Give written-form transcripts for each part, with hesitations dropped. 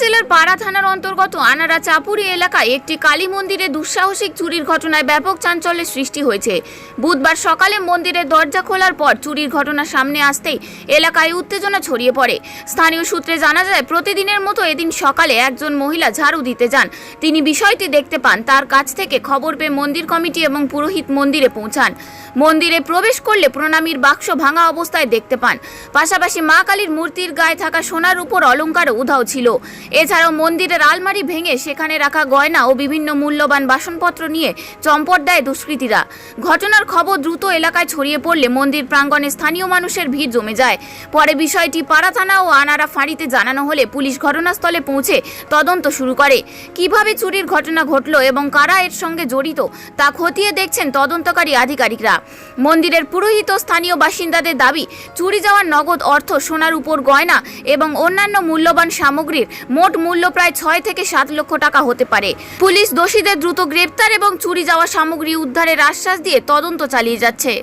জেলার পাড়া থানার অন্তর্গত আনাড়া চাপুরি এলাকায় একটি কালী মন্দিরে দুঃসাহসিক চুরির ঘটনায় ব্যাপক চাঞ্চল্যের সৃষ্টি হয়েছে। বুধবার সকালে মন্দিরের দরজা খোলার পর চুরির ঘটনা সামনে আসতেই এলাকায় উত্তেজনা ছড়িয়ে পড়ে। স্থানীয় সূত্রে জানা যায়, প্রতিদিনের মতো এদিন সকালে একজন মহিলা ঝাড়ু দিতে যান। তিনি বিষয়টি দেখতে পান। তার কাছ থেকে খবর পেয়ে মন্দির কমিটি এবং পুরোহিত মন্দিরে পৌঁছান। মন্দিরে প্রবেশ করলে প্রণামীর বাক্স ভাঙা অবস্থায় দেখতে পান। পাশাপাশি মা কালীর মূর্তির গায়ে থাকা সোনার উপর অলংকারও উধাও ছিল। এছাড়াও মন্দিরের আলমারি ভেঙে সেখানে রাখা গয়না ও বিভিন্ন মূল্যবান বাসনপত্র নিয়ে চম্পট দেয় দুষ্কৃতীরা। ঘটনার খবর দ্রুত এলাকায় ছড়িয়ে পড়লে মন্দির প্রাঙ্গণে স্থানীয় মানুষের ভিড় জমে যায়। পরে বিষয়টি পাড়া থানা ও আনাড়া ফাঁড়িতে জানানো হলে পুলিশ ঘটনাস্থলে পৌঁছে তদন্ত শুরু করে। কিভাবে চুরির ঘটনা ঘটল এবং কারা এর সঙ্গে জড়িত তা খতিয়ে দেখছেন তদন্তকারী আধিকারিকরা। মন্দিরের পুরোহিত ও স্থানীয় বাসিন্দাদের দাবি, চুরি যাওয়ার নগদ অর্থ, সোনার উপর গয়না এবং অন্যান্য মূল্যবান সামগ্রীর মোট মূল্য প্রায় 6 থেকে 7 লক্ষ টাকা হতে পারে। পুলিশ দোষীদের দ্রুত গ্রেপ্তার এবং চুরি যাওয়া সামগ্রী উদ্ধারের আশ্বাস দিয়ে তদন্ত চালিয়ে যাচ্ছে।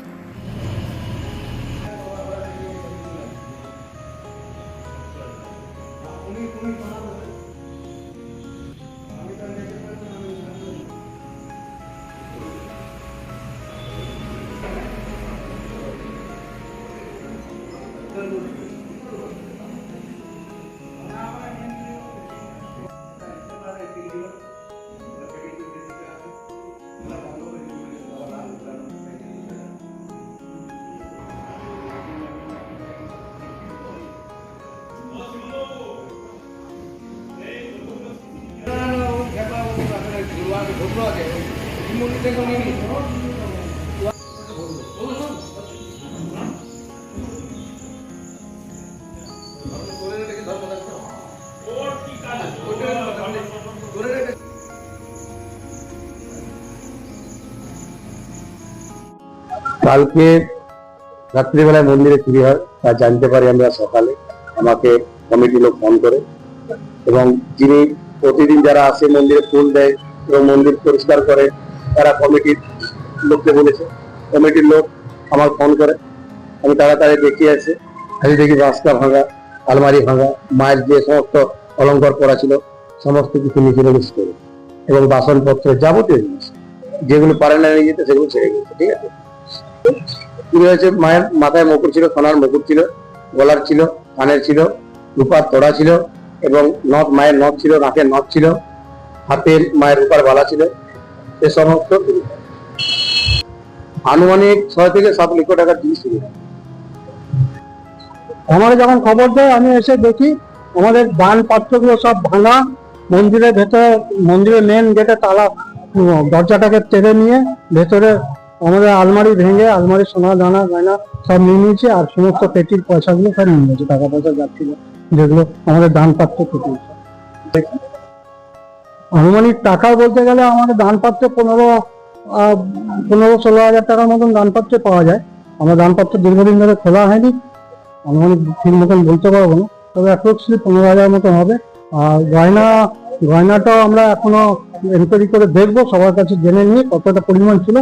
কালকে রাত্রিবেলায় মন্দিরে চুরি হয়, তা জানতে পারি আমরা সকালে। আমাকে কমিটি লোক ফোন করে এবং যিনি প্রতিদিন যারা আসে মন্দিরে ফুল দেয় এবং মন্দির পরিষ্কার করে, তারা কমিটির লোককে বলেছে। কমিটির লোক আমার ফোন করে, আমি তাড়াতাড়ি দেখিয়ে আসে, আমি দেখি বাসটা ভাঙা, আলমারি ভাঙা, মায়ের যে সমস্ত অলঙ্কার করা ছিল সমস্ত কিছু নিচে নিচ করে এবং বাসনপত্র যাবতীয় জিনিস যেগুলো পারে না নিয়ে যেতে সেগুলো ছেড়ে গেছে। ঠিক আছে, চুরি হয়েছে। মায়ের মাথায় মুকুট ছিল, সোনার মুকুট ছিল, গলার ছিল, কানের ছিল, রূপার তোড়া ছিল এবং নথ, মায়ের নথ ছিল, নাকের নথ ছিল, হাতের মায়ের রূপার বালা ছিল। এ সমস্ত আনুমানিক 6 থেকে 7 লক্ষ টাকার জিনিস ছিল। আমার যখন খবর দেয় আমি এসে দেখি আমাদের দান পাত্রগুলো সব ভাঙা। মন্দিরের ভেতরে, মন্দিরের মেন গেটে তালা, দরজাটাকে টেনে নিয়ে ভেতরে আমাদের আলমারি ভেঙে আলমারি সোনা দানা গয়না সব নিয়ে নিয়েছে। আর সমস্ত পেটির পয়সাগুলো সব নিয়ে নিয়েছে, টাকা পয়সা যাচ্ছিল যেগুলো আমাদের দান পাত্র পেটি। আনুমানিক টাকা বলতে গেলে আমাদের দান পাত্রে 15-16 হাজার টাকার মতন দানপত্রে পাওয়া যায়। আমার দানপত্র দীর্ঘদিন ধরে খোলা হয়নি, আনুমানিক ঠিক মতন বলতে পারবো না, তবে অ্যাপ্রক্সিমেটলি 15,000 মতন হবে। আর গয়নাটাও আমরা এখনো এনকোয়ারি করে দেখবো, সবার কাছে জেনে নিয়ে কতটা পরিমাণ ছিল।